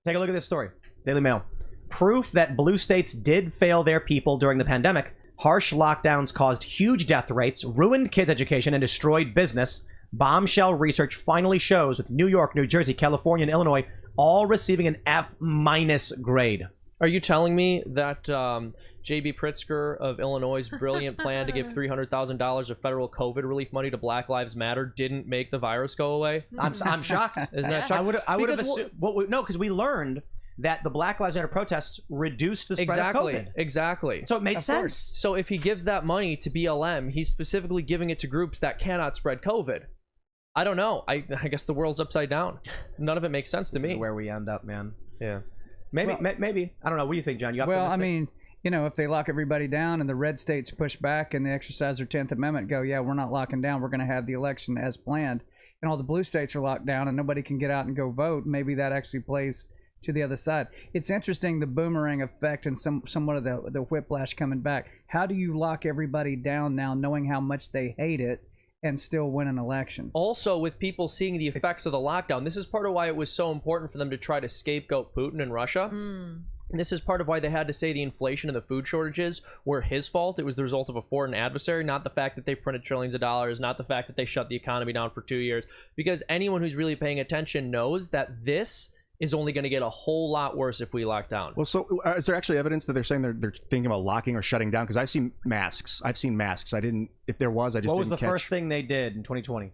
Take a look at this story. Daily Mail. Proof that blue states did fail their people during the pandemic. Harsh lockdowns caused huge death rates, ruined kids' education, and destroyed business. Bombshell research finally shows with New York, New Jersey, California, and Illinois all receiving an F- grade. Are you telling me that J.B. Pritzker of Illinois' brilliant plan to give $300,000 of federal COVID relief money to Black Lives Matter didn't make the virus go away? I'm shocked. Isn't that shocking? I would have assumed. No, because we learned that the Black Lives Matter protests reduced the spread of COVID. Exactly. So it made sense. So if he gives that money to BLM, he's specifically giving it to groups that cannot spread COVID. I don't know. I guess the world's upside down. None of it makes sense to me. This is where we end up, man. Yeah. Maybe. I don't know. What do you think, John? You optimistic? Well, I mean, you know, if they lock everybody down and the red states push back and they exercise their 10th Amendment, go, yeah, we're not locking down. We're going to have the election as planned. And all the blue states are locked down and nobody can get out and go vote. Maybe that actually plays to the other side. It's interesting, the boomerang effect and somewhat of the whiplash coming back. How do you lock everybody down now knowing how much they hate it and still win an election? Also, with people seeing the effects of the lockdown, this is part of why it was so important for them to try to scapegoat Putin and Russia. And this is part of why they had to say the inflation and the food shortages were his fault. It was the result of a foreign adversary, not the fact that they printed trillions of dollars, not the fact that they shut the economy down for 2 years. Because anyone who's really paying attention knows that this is only going to get a whole lot worse if we lock down. Well, so is there actually evidence that they're saying they're thinking about locking or shutting down? Because I've seen masks. I didn't. If there was, I just. What was didn't the catch. first thing they did in 2020?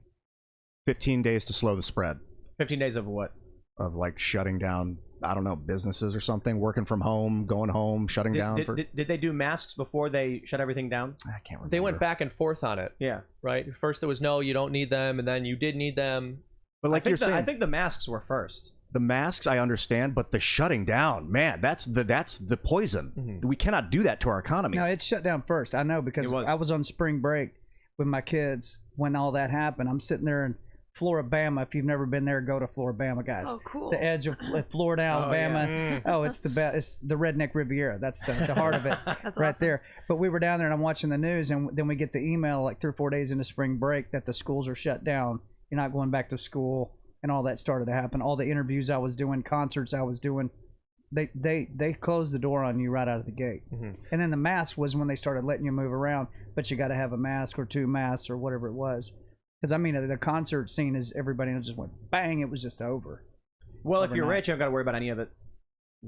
15 days to slow the spread. 15 days of what? Of like shutting down, I don't know, businesses or something, working from home, going home, shutting down. Did they do masks before they shut everything down? I can't remember. They went back and forth on it. Yeah. Right? First it was, no, you don't need them. And then you did need them. But like you're saying, I think the masks were first. The masks, I understand, but the shutting down, man, that's the poison. Mm-hmm. We cannot do that to our economy. No, it's shut down first. I know, because I was on spring break with my kids when all that happened. I'm sitting there in Floribama. If you've never been there, go to Floribama, guys. Oh, cool. The edge of Florida, Alabama. yeah. Oh, it's the best. It's the redneck Riviera. That's the heart of it. That's right awesome. there. But we were down there and I'm watching the news, and then we get the email like 3 or 4 days into spring break that the schools are shut down. You're not going back to school. And all that started to happen. All the interviews I was doing, concerts I was doing, they closed the door on you right out of the gate. And then the mask was when they started letting you move around, but you got to have a mask or 2 masks or whatever it was. Because I mean, the concert scene is everybody just went bang. It was just over. Well, if you're rich, you don't got to worry about any of it.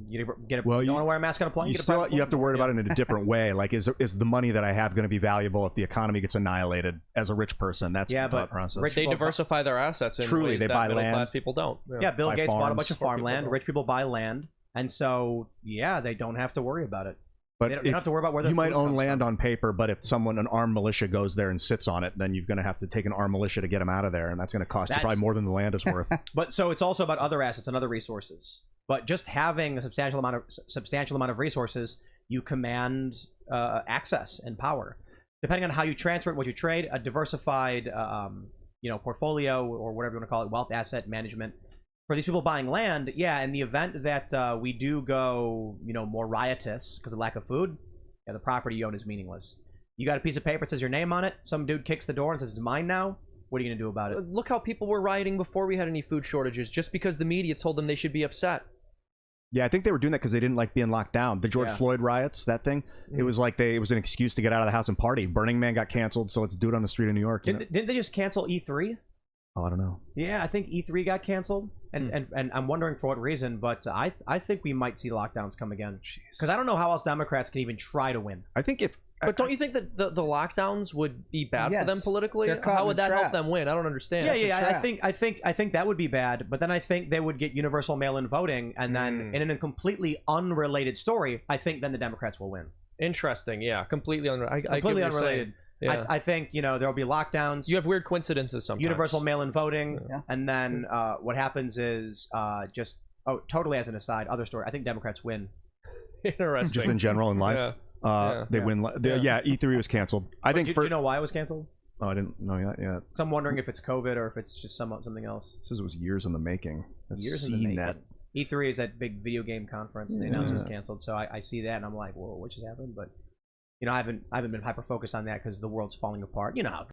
You don't want to wear a mask on a plane. You have to worry about it in a different way. Like, is the money that I have going to be valuable if the economy gets annihilated as a rich person? That's the thought process. They diversify their assets in Truly, ways they that buy middle land. class people don't. Yeah, Bill Buy Gates bought a farms. bunch of farmland. Rich people buy land, and so yeah, they don't have to worry about it. But they don't have to worry about where their you might food own comes land from. on paper, but if an armed militia goes there and sits on it, then you're going to have to take an armed militia to get them out of there, and that's going to cost you probably more than the land is worth. But so it's also about other assets and other resources. But just having a substantial amount of resources, you command access and power. Depending on how you transfer it, what you trade, a diversified, portfolio or whatever you want to call it, wealth asset management. For these people buying land, yeah, in the event that we do go, more riotous because of lack of food, yeah, the property you own is meaningless. You got a piece of paper that says your name on it. Some dude kicks the door and says, "It's mine now." What are you gonna do about it? Look how people were rioting before we had any food shortages, just because the media told them they should be upset. Yeah, I think they were doing that because they didn't like being locked down. The George Floyd riots, that thing, it was like it was an excuse to get out of the house and party. Burning Man got canceled, so let's do it on the street of New York. Didn't they just cancel E3? Oh, I don't know. Yeah, I think E3 got canceled, and I'm wondering for what reason. But I think we might see lockdowns come again because I don't know how else Democrats can even try to win. I think But don't you think that the lockdowns would be bad for them Yes. politically? They're caught How in would a that help trap. them win? I don't understand. Yeah, I think that would be bad. But then I think they would get universal mail-in voting, and then in a completely unrelated story, I think then the Democrats will win. Interesting. Yeah, completely unrelated. Completely unrelated. Yeah. I think there will be lockdowns. You have weird coincidences sometimes. Universal mail-in voting, Yeah. and then what happens is totally as an aside, other story. I think Democrats win. Interesting. just in general in life, they win. E3 was canceled. I think. Do you know why it was canceled? Oh, I didn't know that yet. So I'm wondering if it's COVID or if it's just something else. It says it was years in the making. Years in the making. E3 is that big video game conference, and they announced it was canceled. So I see that, and I'm like, whoa, what just happened? But I haven't been hyper focused on that because the world's falling apart. You know how